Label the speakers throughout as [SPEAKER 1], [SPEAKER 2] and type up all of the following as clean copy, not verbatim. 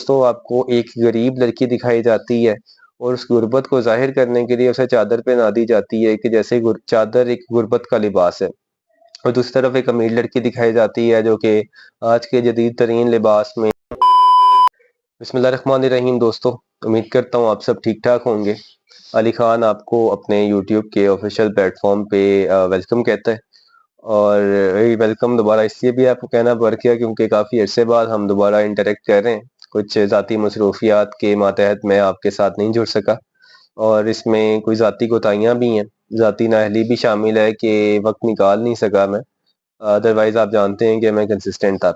[SPEAKER 1] دوستوں آپ کو ایک غریب لڑکی دکھائی جاتی ہے اور اس غربت کو ظاہر کرنے کے لیے اسے چادر پہنا دی جاتی ہے کہ جیسے چادر ایک غربت کا لباس ہے، اور دوسری طرف ایک امیر لڑکی دکھائی جاتی ہے جو کہ آج کے جدید ترین لباس میں۔ بسم اللہ الرحمن الرحیم دوستو، امید کرتا ہوں آپ سب ٹھیک ٹھاک ہوں گے۔ علی خان آپ کو اپنے یوٹیوب کے آفیشیل پلیٹ فارم پہ ویلکم کہتا ہے، اور ویلکم دوبارہ اس لیے بھی آپ کو کہنا پڑ گیا کیونکہ کافی عرصے بعد ہم دوبارہ انٹریکٹ کر رہے ہیں۔ کچھ ذاتی مصروفیات کے ماتحت میں آپ کے ساتھ نہیں جڑ سکا، اور اس میں کوئی ذاتی کوتاہیاں بھی ہیں، ذاتی نااہلی بھی شامل ہے کہ وقت نکال نہیں سکا میں، ادروائز آپ جانتے ہیں کہ میں کنسسٹنٹ تھا۔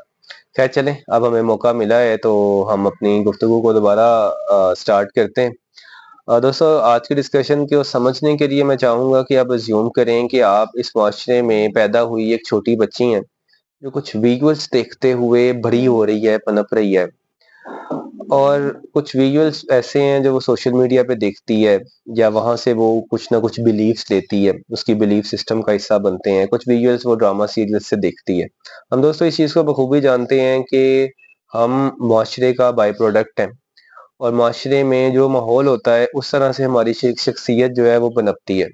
[SPEAKER 1] خیر چلیں، اب ہمیں موقع ملا ہے تو ہم اپنی گفتگو کو دوبارہ سٹارٹ کرتے ہیں۔ دوستو آج کی ڈسکشن کو سمجھنے کے لیے میں چاہوں گا کہ آپ ازیوم کریں کہ آپ اس معاشرے میں پیدا ہوئی ایک چھوٹی بچی ہیں جو کچھ ویژولز دیکھتے ہوئے بڑی ہو رہی ہے، پنپ رہی ہے، اور کچھ ویژولز ایسے ہیں جو وہ سوشل میڈیا پہ دیکھتی ہے یا وہاں سے وہ کچھ نہ کچھ بیلیفز لیتی ہے، اس کی بیلیف سسٹم کا حصہ بنتے ہیں۔ کچھ ویژولز وہ ڈرامہ سیریلز سے دیکھتی ہے۔ ہم دوستو اس چیز کو بخوبی جانتے ہیں کہ ہم معاشرے کا بائی پروڈکٹ ہیں، اور معاشرے میں جو ماحول ہوتا ہے اس طرح سے ہماری شخصیت جو ہے وہ بنپتی ہے۔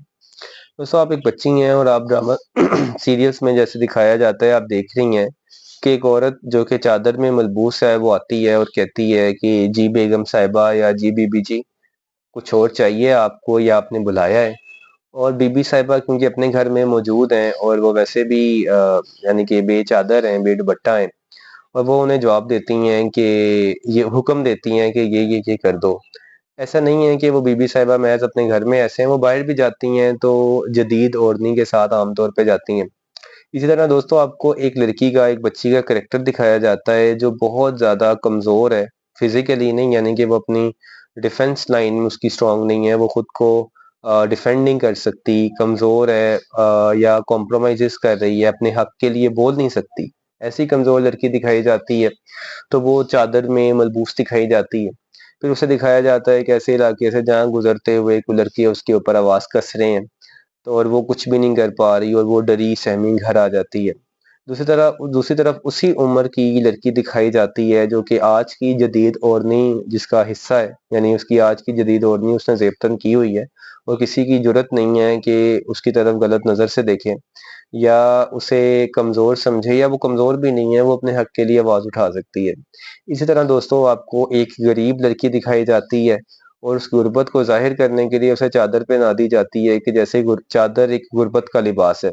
[SPEAKER 1] دوستو آپ ایک بچی ہیں اور آپ ڈرامہ سیریلز میں جیسے دکھایا جاتا ہے آپ دیکھ رہی ہیں کہ ایک عورت جو کہ چادر میں ملبوس ہے وہ آتی ہے اور کہتی ہے کہ جی بیگم صاحبہ یا جی بی بی جی کچھ اور چاہیے آپ کو یا آپ نے بلایا ہے، اور بی بی صاحبہ کیونکہ اپنے گھر میں موجود ہیں اور وہ ویسے بھی یعنی کہ بے چادر ہیں، بے دوپٹہ ہیں، اور وہ انہیں جواب دیتی ہیں کہ یہ حکم دیتی ہیں کہ یہ کر دو۔ ایسا نہیں ہے کہ وہ بی بی صاحبہ محض اپنے گھر میں ایسے ہیں، وہ باہر بھی جاتی ہیں تو جدید اوڑھنی کے ساتھ عام طور پہ جاتی ہیں۔ اسی طرح دوستو آپ کو ایک لڑکی کا، ایک بچی کا کریکٹر دکھایا جاتا ہے جو بہت زیادہ کمزور ہے، فزیکلی نہیں، یعنی کہ وہ اپنی ڈیفنس لائن میں اس کی سٹرونگ نہیں ہے، وہ خود کو ڈیفینڈ نہیں کر سکتی، کمزور ہے، یا کمپرومائزز کر رہی ہے، اپنے حق کے لیے بول نہیں سکتی، ایسی کمزور لڑکی دکھائی جاتی ہے تو وہ چادر میں ملبوس دکھائی جاتی ہے۔ پھر اسے دکھایا جاتا ہے کہ ایسے علاقے سے جہاں گزرتے ہوئے کوئی لڑکی اس کے اوپر آواز کس رہے ہیں، تو اور وہ کچھ بھی نہیں کر پا رہی اور وہ ڈری سہمی گھر آ جاتی ہے۔ دوسری طرف اسی عمر کی لڑکی دکھائی جاتی ہے جو کہ آج کی جدید اوڑھنی جس کا حصہ ہے، یعنی اس کی آج کی جدید اوڑھنی اس نے زیبتن کی ہوئی ہے، اور کسی کی جرت نہیں ہے کہ اس کی طرف غلط نظر سے دیکھیں یا اسے کمزور سمجھے، یا وہ کمزور بھی نہیں ہے، وہ اپنے حق کے لیے آواز اٹھا سکتی ہے۔ اسی طرح دوستو آپ کو ایک غریب لڑکی دکھائی جاتی ہے اور اس غربت کو ظاہر کرنے کے لیے اسے چادر پہنا دی جاتی ہے کہ جیسے چادر ایک غربت کا لباس ہے،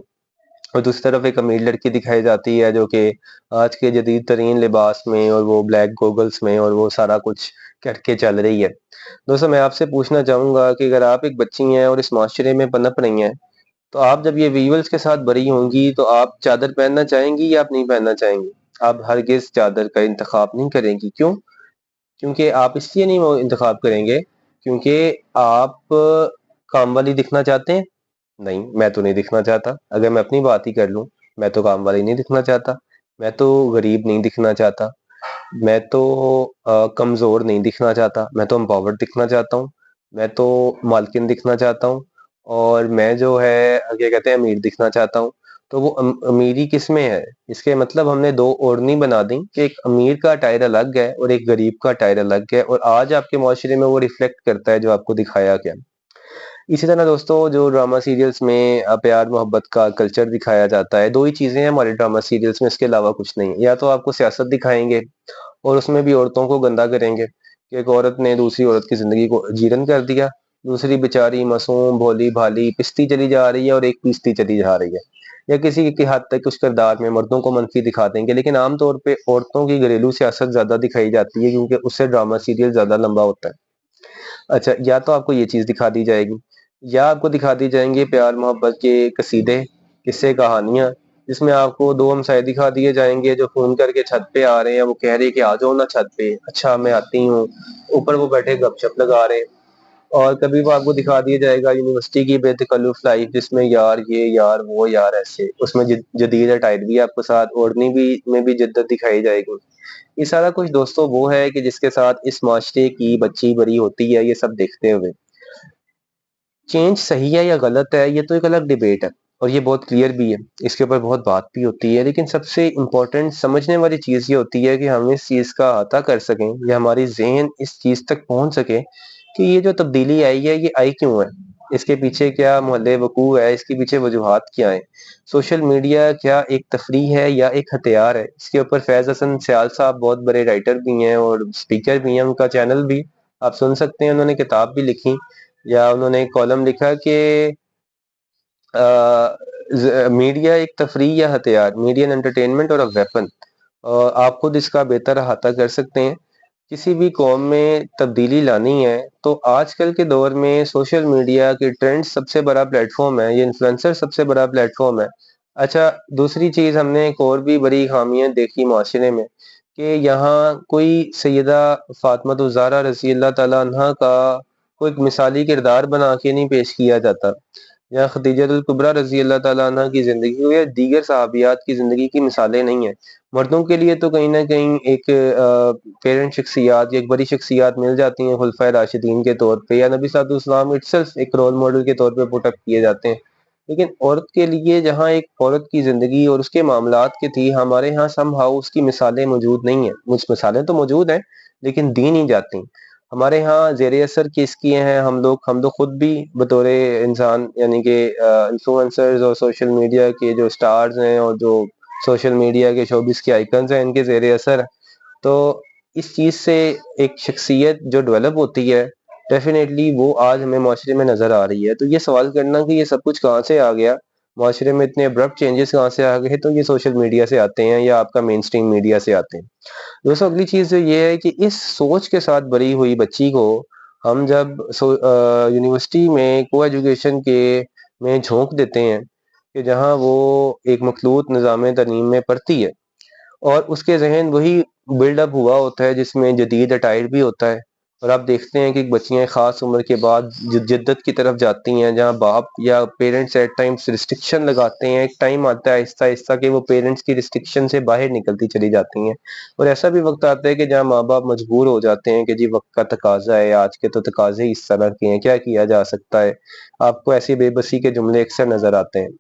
[SPEAKER 1] اور دوسری طرف ایک امیر لڑکی دکھائی جاتی ہے جو کہ آج کے جدید ترین لباس میں اور وہ بلیک گوگلز میں اور وہ سارا کچھ کر کے چل رہی ہے۔ دوستو میں آپ سے پوچھنا چاہوں گا کہ اگر آپ ایک بچی ہیں اور اس معاشرے میں پنپ رہی ہیں تو آپ جب یہ ویولز کے ساتھ بڑی ہوں گی تو آپ چادر پہننا چاہیں گی یا آپ نہیں پہننا چاہیں گی؟ آپ ہرگز چادر کا انتخاب نہیں کریں گی۔ کیوں؟ کیونکہ آپ اس لیے نہیں وہ انتخاب کریں گے کیونکہ آپ کام والی دکھنا چاہتے ہیں؟ نہیں، میں تو نہیں دکھنا چاہتا۔ اگر میں اپنی بات ہی کر لوں، میں تو کام والی نہیں دکھنا چاہتا، میں تو غریب نہیں دکھنا چاہتا، میں تو کمزور نہیں دکھنا چاہتا، میں تو امپاورڈ دکھنا چاہتا ہوں، میں تو مالکن دکھنا چاہتا ہوں، اور میں جو ہے کیا کہتے ہیں امیر دکھنا چاہتا ہوں۔ تو وہ امیری کس میں ہے؟ اس کے مطلب ہم نے دو اوڑھنی بنا دی کہ ایک امیر کا ٹائر الگ ہے اور ایک غریب کا ٹائر الگ ہے، اور آج آپ کے معاشرے میں وہ ریفلیکٹ کرتا ہے جو آپ کو دکھایا گیا۔ اسی طرح دوستو جو ڈرامہ سیریلز میں پیار محبت کا کلچر دکھایا جاتا ہے، دو ہی چیزیں ہیں ہمارے ڈرامہ سیریلز میں، اس کے علاوہ کچھ نہیں۔ یا تو آپ کو سیاست دکھائیں گے اور اس میں بھی عورتوں کو گندا کریں گے کہ ایک عورت نے دوسری عورت کی زندگی کو جیرن کر دیا، دوسری بیچاری معصوم بھولی بھالی پستی چلی جا رہی ہے اور ایک پیستی چلی جا رہی ہے، یا کسی کی حد تک کچھ کردار میں مردوں کو منفی دکھا دیں گے، لیکن عام طور پہ عورتوں کی گھریلو سیاست زیادہ دکھائی جاتی ہے کیونکہ اس سے ڈرامہ سیریل زیادہ لمبا ہوتا ہے۔ اچھا، یا تو آپ کو یہ چیز دکھا دی جائے گی، یا آپ کو دکھا دی جائیں گے پیار محبت کے قصیدے، قصے، کہانیاں، جس میں آپ کو دو ہمسائے دکھا دیے جائیں گے جو فون کر کے چھت پہ آ رہے ہیں، وہ کہہ رہے کہ آ جاؤ نا چھت پہ، اچھا میں آتی ہوں، اوپر وہ بیٹھے گپ شپ لگا رہے ہیں۔ اور کبھی وہ آپ کو دکھا دیا جائے گا یونیورسٹی کی بے تکلف لائف، جس میں یار یہ یار وہ یار ایسے، اس میں جدید اٹائر بھی آپ کو ساتھ اوڑھنی بھی میں بھی جدت دکھائی جائے گی۔ یہ سارا کچھ دوستو وہ ہے کہ جس کے ساتھ اس معاشرے کی بچی بڑی ہوتی ہے، یہ سب دیکھتے ہوئے۔ چینج صحیح ہے یا غلط ہے یہ تو ایک الگ ڈیبیٹ ہے، اور یہ بہت کلیئر بھی ہے، اس کے اوپر بہت بات بھی ہوتی ہے، لیکن سب سے امپورٹنٹ سمجھنے والی چیز یہ ہوتی ہے کہ ہم اس چیز کا احاطہ کر سکیں یا ہماری ذہن اس چیز تک پہنچ سکے کہ یہ جو تبدیلی آئی ہے یہ آئی کیوں ہے، اس کے پیچھے کیا محل وقوع ہے، اس کے پیچھے وجوہات کیا ہیں۔ سوشل میڈیا کیا ایک تفریح ہے یا ایک ہتھیار ہے؟ اس کے اوپر فیض حسن سیال صاحب بہت بڑے رائٹر بھی ہیں اور اسپیکر بھی ہیں، ان کا چینل بھی آپ سن سکتے ہیں، انہوں نے کتاب بھی لکھی یا انہوں نے ایک کالم لکھا کہ میڈیا ایک تفریح یا ہتھیار، میڈیا انٹرٹینمنٹ اور ویپن، آپ خود اس کا بہتر احاطہ کر سکتے ہیں۔ کسی بھی قوم میں تبدیلی لانی ہے تو آج کل کے دور میں سوشل میڈیا کے ٹرینڈ سب سے بڑا پلیٹ فارم ہے، یہ انفلوئنسر سب سے بڑا پلیٹ فارم ہے۔ اچھا، دوسری چیز ہم نے ایک اور بھی بڑی خامیاں دیکھی معاشرے میں کہ یہاں کوئی سیدہ فاطمہ الزہرا رضی اللہ تعالیٰ عنہ کا کوئی مثالی کردار بنا کے نہیں پیش کیا جاتا، یا خدیجہ الکبریٰ رضی اللہ تعالیٰ عنہ کی زندگی ہو یا دیگر صحابیات کی زندگی کی مثالیں نہیں ہیں۔ مردوں کے لیے تو کہیں نہ کہیں ایک پیرنٹ شخصیات یا ایک بڑی شخصیات مل جاتی ہیں خلفائے راشدین کے طور پہ، یا نبی صلی اللہ علیہ وسلم اٹسلف ایک رول ماڈل کے طور پہ پٹ اپ کیے جاتے ہیں، لیکن عورت کے لیے جہاں ایک عورت کی زندگی اور اس کے معاملات کی تھی، ہمارے ہاں سم ہاؤ اس کی مثالیں موجود نہیں ہیں، کچھ مثالیں تو موجود ہیں لیکن دی نہیں جاتی۔ ہمارے ہاں زیر اثر کس کیے ہیں ہم لوگ خود بھی بطور انسان، یعنی کہ انفلوئنسرز اور سوشل میڈیا کے جو سٹارز ہیں اور جو سوشل میڈیا کے شوبز کے آئیکنز ہیں، ان کے زیر اثر۔ تو اس چیز سے ایک شخصیت جو ڈیولپ ہوتی ہے ڈیفینیٹلی وہ آج ہمیں معاشرے میں نظر آ رہی ہے۔ تو یہ سوال کرنا کہ یہ سب کچھ کہاں سے آ گیا، معاشرے میں اتنے ابرپٹ چینجز کہاں سے آ گئے، تو یہ سوشل میڈیا سے آتے ہیں یا آپ کا مین سٹریم میڈیا سے آتے ہیں۔ دوستوں اگلی چیز یہ ہے کہ اس سوچ کے ساتھ بڑی ہوئی بچی کو ہم جب یونیورسٹی میں کو ایجوکیشن کے میں جھونک دیتے ہیں کہ جہاں وہ ایک مخلوط نظام تعلیم میں پڑھتی ہے اور اس کے ذہن وہی بلڈ اپ ہوا ہوتا ہے جس میں جدید اٹائر بھی ہوتا ہے، اور آپ دیکھتے ہیں کہ بچیاں خاص عمر کے بعد جدت کی طرف جاتی ہیں جہاں باپ یا پیرنٹس ایٹ ٹائمس ریسٹرکشن لگاتے ہیں، ایک ٹائم آتا ہے آہستہ آہستہ کہ وہ پیرنٹس کی ریسٹرکشن سے باہر نکلتی چلی جاتی ہیں، اور ایسا بھی وقت آتا ہے کہ جہاں ماں باپ مجبور ہو جاتے ہیں کہ جی وقت کا تقاضا ہے، آج کے تو تقاضے ہی اس طرح کے ہیں، کیا کیا جا سکتا ہے۔ آپ کو ایسی بے بسی کے جملے اکثر نظر آتے ہیں۔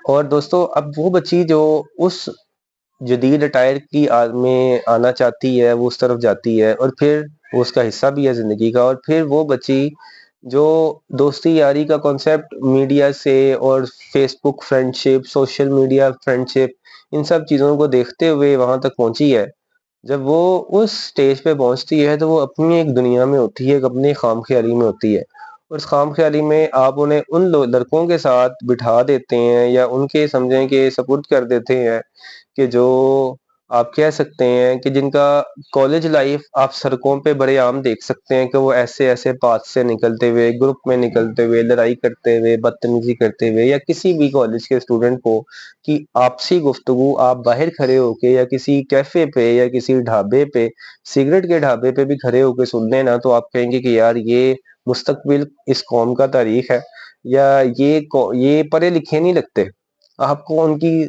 [SPEAKER 1] اور دوستو اب وہ بچی جو اس جدید اٹائر کی میں آنا چاہتی ہے وہ اس طرف جاتی ہے، اور پھر وہ اس کا حصہ بھی ہے زندگی کا، اور پھر وہ بچی جو دوستی یاری کا کانسیپٹ میڈیا سے اور فیس بک فرینڈ شپ، سوشل میڈیا فرینڈ شپ، ان سب چیزوں کو دیکھتے ہوئے وہاں تک پہنچی ہے، جب وہ اس سٹیج پہ پہنچتی ہے تو وہ اپنی ایک دنیا میں ہوتی ہے، ایک اپنی خام خیالی میں ہوتی ہے، اور اس خام خیالی میں آپ انہیں ان لڑکوں کے ساتھ بٹھا دیتے ہیں یا ان کے سمجھیں کہ سپورٹ کر دیتے ہیں کہ جو آپ کہہ سکتے ہیں کہ جن کا کالج لائف آپ سڑکوں پہ بڑے عام دیکھ سکتے ہیں کہ وہ ایسے ایسے پاتھ سے نکلتے ہوئے، گروپ میں نکلتے ہوئے، لڑائی کرتے ہوئے، بدتمیزی کرتے ہوئے، یا کسی بھی کالج کے اسٹوڈنٹ کو کہ آپسی گفتگو آپ باہر کھڑے ہو کے یا کسی کیفے پہ یا کسی ڈھابے پہ، سگریٹ کے ڈھابے پہ بھی کھڑے ہو کے سن لیں نا، تو آپ کہیں گے کہ یار یہ مستقبل اس قوم کا تاریخ ہے، یا یہ پڑھے لکھے نہیں لگتے۔ آپ کو ان کی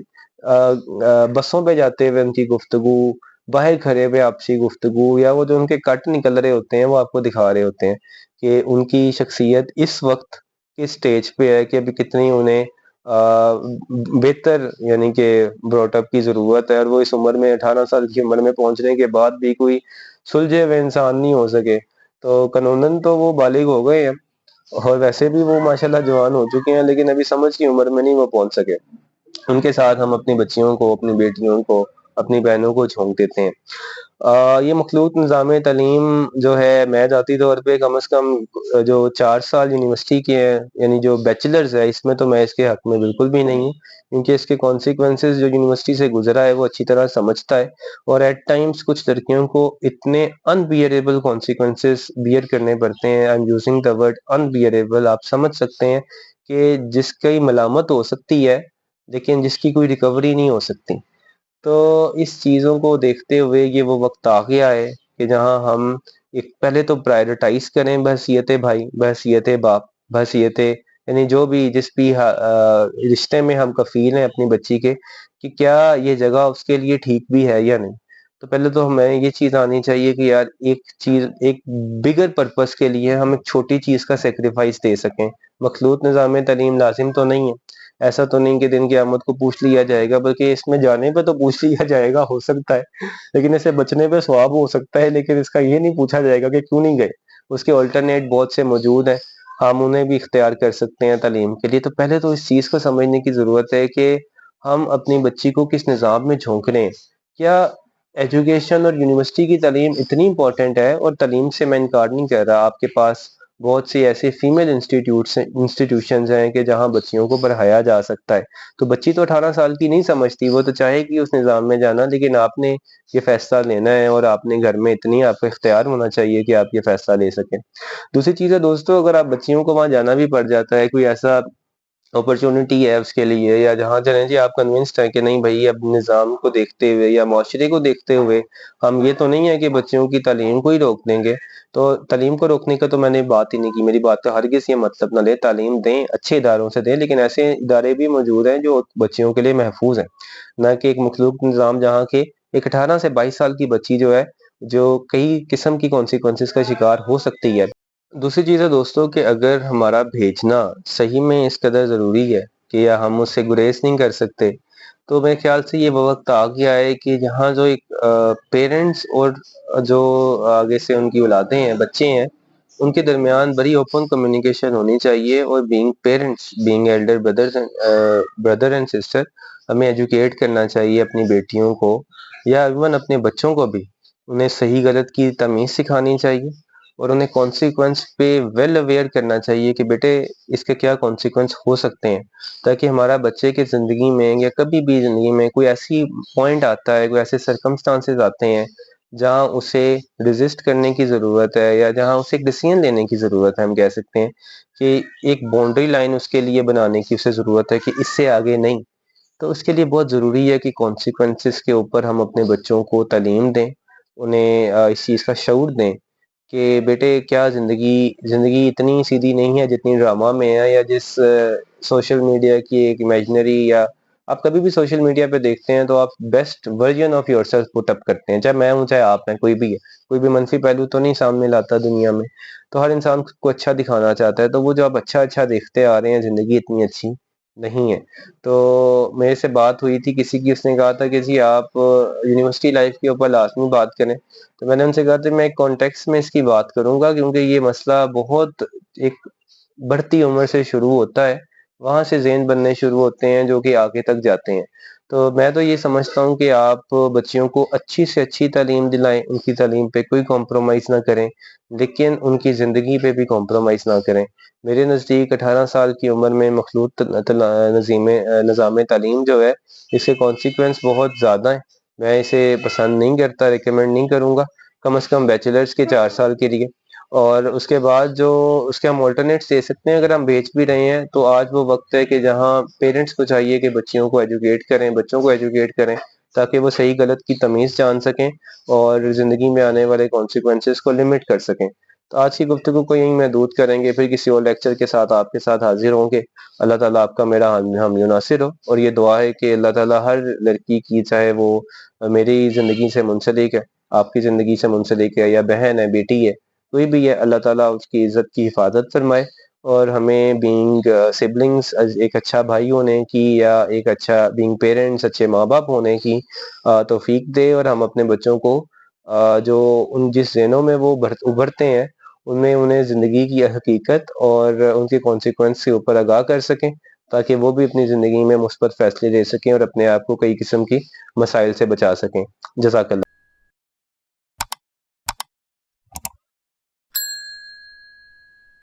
[SPEAKER 1] بسوں پہ جاتے ہوئے ان کی گفتگو، باہر کھڑے ہوئے آپسی گفتگو، یا وہ جو ان کے کٹ نکل رہے ہوتے ہیں وہ آپ کو دکھا رہے ہوتے ہیں کہ ان کی شخصیت اس وقت کس سٹیج پہ ہے، کہ ابھی کتنی انہیں بہتر یعنی کہ بروٹ اپ کی ضرورت ہے، اور وہ اس عمر میں 18 سال کی عمر میں پہنچنے کے بعد بھی کوئی سلجھے ہوئے انسان نہیں ہو سکے۔ تو قانوناً تو وہ بالغ ہو گئے ہیں اور ویسے بھی وہ ماشاءاللہ جوان ہو چکے ہیں، لیکن ابھی سمجھ کی عمر میں نہیں وہ پہنچ سکے۔ ان کے ساتھ ہم اپنی بچیوں کو، اپنی بیٹیوں کو، اپنی بہنوں کو جھونک دیتے ہیں۔ یہ مخلوط نظام تعلیم جو ہے، میں ذاتی طور پہ کم از کم جو 4 سال یونیورسٹی کے ہیں، یعنی جو بیچلرز ہے، اس میں تو میں اس کے حق میں بالکل بھی نہیں ہوں، کیونکہ اس کے کانسیکوینسز جو یونیورسٹی سے گزرا ہے وہ اچھی طرح سمجھتا ہے، اور ایٹ ٹائمز کچھ لڑکیوں کو اتنے انبیئریبل کانسیکوینسز بیئر کرنے پڑتے ہیں، I'm using the word unbearable, آپ سمجھ سکتے ہیں کہ جس کی ملامت ہو سکتی ہے لیکن جس کی کوئی ریکوری نہیں ہو سکتی۔ تو اس چیزوں کو دیکھتے ہوئے یہ وہ وقت آ گیا ہے کہ جہاں ہم ایک پہلے تو پرائرٹائز کریں بحیثیت بھائی، بحیثیت باپ، بحیثیت یعنی جو بھی جس بھی رشتے میں ہم کفیل ہیں اپنی بچی کے، کہ کیا یہ جگہ اس کے لیے ٹھیک بھی ہے یا نہیں۔ تو پہلے تو ہمیں یہ چیز آنی چاہیے کہ یار ایک چیز ایک بگر پرپس کے لیے ہم ایک چھوٹی چیز کا سیکریفائس دے سکیں۔ مخلوط نظام تعلیم لازم تو نہیں ہے، ایسا تو نہیں کہ دن قیامت کو پوچھ لیا جائے گا، بلکہ اس میں جانے پہ تو پوچھ لیا جائے گا، ہو سکتا ہے، لیکن اسے بچنے پہ ثواب ہو سکتا ہے، لیکن اس کا یہ نہیں پوچھا جائے گا کہ کیوں نہیں گئے۔ اس کے آلٹرنیٹ بہت سے موجود ہیں، ہم انہیں بھی اختیار کر سکتے ہیں تعلیم کے لیے۔ تو پہلے تو اس چیز کو سمجھنے کی ضرورت ہے کہ ہم اپنی بچی کو کس نظام میں جھونک رہے ہیں۔ کیا ایجوکیشن اور یونیورسٹی کی تعلیم اتنی امپورٹنٹ ہے؟ اور تعلیم سے میں انکار نہیں کر رہا، آپ کے پاس بہت سی ایسے فیمیل انسٹیٹیوشنز ہیں کہ جہاں بچیوں کو پڑھایا جا سکتا ہے۔ تو بچی تو 18 سال کی نہیں سمجھتی، وہ تو چاہے گی اس نظام میں جانا، لیکن آپ نے یہ فیصلہ لینا ہے، اور آپ نے گھر میں اتنی آپ کو اختیار ہونا چاہیے کہ آپ یہ فیصلہ لے سکیں۔ دوسری چیز ہے دوستو، اگر آپ بچیوں کو وہاں جانا بھی پڑ جاتا ہے، کوئی ایسا اپرچونٹی ہے اس کے لیے، یا جہاں چلیں جی آپ کنونسڈ ہیں کہ نہیں بھائی، اب نظام کو دیکھتے ہوئے یا معاشرے کو دیکھتے ہوئے ہم یہ تو نہیں ہے کہ بچیوں کی تعلیم کو ہی روک دیں گے، تو تعلیم کو روکنے کا تو میں نے بات ہی نہیں کی۔ میری بات کا ہرگز یہ مطلب نہ لے، تعلیم دیں، اچھے اداروں سے دیں، لیکن ایسے ادارے بھی موجود ہیں جو بچیوں کے لیے محفوظ ہیں، نہ کہ ایک مخلوق نظام جہاں کے ایک 18 سے 22 سال کی بچی جو ہے، جو کئی قسم کی کانسیکوینسز کا شکار ہو سکتی ہے۔ دوسری چیز ہے دوستو کہ اگر ہمارا بھیجنا صحیح میں اس قدر ضروری ہے کہ یا ہم اس سے گریز نہیں کر سکتے، تو میرے خیال سے یہ وقت آ گیا ہے کہ جہاں جو ایک پیرنٹس اور جو آگے سے ان کی اولادیں ہیں، بچے ہیں، ان کے درمیان بڑی اوپن کمیونیکیشن ہونی چاہیے، اور being parents, being elder brother and sister, ہمیں ایجوکیٹ کرنا چاہیے اپنی بیٹیوں کو، یا ایون اپنے بچوں کو بھی، انہیں صحیح غلط کی تمیز سکھانی چاہیے، اور انہیں کانسیکوینس پہ ویل اویئر کرنا چاہیے کہ بیٹے اس کے کیا کانسیکوینس ہو سکتے ہیں، تاکہ ہمارا بچے کی زندگی میں یا کبھی بھی زندگی میں کوئی ایسی پوائنٹ آتا ہے، کوئی ایسے سرکمسٹانسز آتے ہیں جہاں اسے ریزسٹ کرنے کی ضرورت ہے، یا جہاں اسے ایک ڈیسیژن لینے کی ضرورت ہے، ہم کہہ سکتے ہیں کہ ایک باؤنڈری لائن اس کے لیے بنانے کی اسے ضرورت ہے کہ اس سے آگے نہیں۔ تو اس کے لیے بہت ضروری ہے کہ کانسیکوینسز کے اوپر ہم اپنے بچوں کو تعلیم دیں، انہیں اس چیز کا شعور دیں کہ بیٹے کیا زندگی اتنی سیدھی نہیں ہے جتنی ڈرامہ میں ہے، یا جس سوشل میڈیا کی ایک امیجنری، یا آپ کبھی بھی سوشل میڈیا پہ دیکھتے ہیں تو آپ best version of yourself put up کرتے ہیں، چاہے میں ہوں چاہے آپ ہیں، کوئی بھی ہے، کوئی بھی منفی پہلو تو نہیں سامنے لاتا دنیا میں، تو ہر انسان خود کو اچھا دکھانا چاہتا ہے، تو وہ جو آپ اچھا دیکھتے آ رہے ہیں، زندگی اتنی اچھی نہیں ہے۔ تو میرے سے بات ہوئی تھی کسی کی، اس نے کہا تھا کہ جی آپ یونیورسٹی لائف کے اوپر لازمی بات کریں، تو میں نے ان سے کہا تھا میں ایک کانٹیکس میں اس کی بات کروں گا، کیونکہ یہ مسئلہ بہت ایک بڑھتی عمر سے شروع ہوتا ہے، وہاں سے ذہن بننے شروع ہوتے ہیں جو کہ آگے تک جاتے ہیں۔ تو میں تو یہ سمجھتا ہوں کہ آپ بچیوں کو اچھی سے اچھی تعلیم دلائیں، ان کی تعلیم پہ کوئی کمپرومائز نہ کریں، لیکن ان کی زندگی پہ بھی کمپرومائز نہ کریں۔ میرے نزدیک 18 سال کی عمر میں مخلوط نظام تعلیم جو ہے، اس کے کانسیکوینس بہت زیادہ ہیں، میں اسے پسند نہیں کرتا، ریکمینڈ نہیں کروں گا، کم از کم بیچلرز کے 4 سال کے لیے، اور اس کے بعد جو اس کے ہم آلٹرنیٹس دے سکتے ہیں اگر ہم بیچ بھی رہے ہیں، تو آج وہ وقت ہے کہ جہاں پیرنٹس کو چاہیے کہ بچیوں کو ایجوکیٹ کریں، بچوں کو ایجوکیٹ کریں، تاکہ وہ صحیح غلط کی تمیز جان سکیں اور زندگی میں آنے والے کانسیکوینسز کو لمٹ کر سکیں۔ تو آج کی گفتگو کو یہیں محدود کریں گے، پھر کسی اور لیکچر کے ساتھ آپ کے ساتھ حاضر ہوں گے۔ اللہ تعالیٰ آپ کا میرا حامی و ناصر ہو، اور یہ دعا ہے کہ اللہ تعالیٰ ہر لڑکی کی، چاہے وہ میری زندگی سے منسلک ہے، آپ کی زندگی سے منسلک ہے، یا بہن ہے، بیٹی ہے، کوئی بھی ہے، اللہ تعالیٰ اس کی عزت کی حفاظت فرمائے، اور ہمیں بینگ سبلنگس، ایک اچھا بھائی ہونے کی، یا ایک اچھا بینگ پیرنٹس، اچھے ماں باپ ہونے کی توفیق دے، اور ہم اپنے بچوں کو جو ان جس ذہنوں میں وہ ابھرتے ہیں، ان میں انہیں زندگی کی حقیقت اور ان کے کانسیکوینس کے اوپر آگاہ کر سکیں، تاکہ وہ بھی اپنی زندگی میں مثبت فیصلے لے سکیں اور اپنے آپ کو کئی قسم کی مسائل سے بچا سکیں۔ جزاک اللہ۔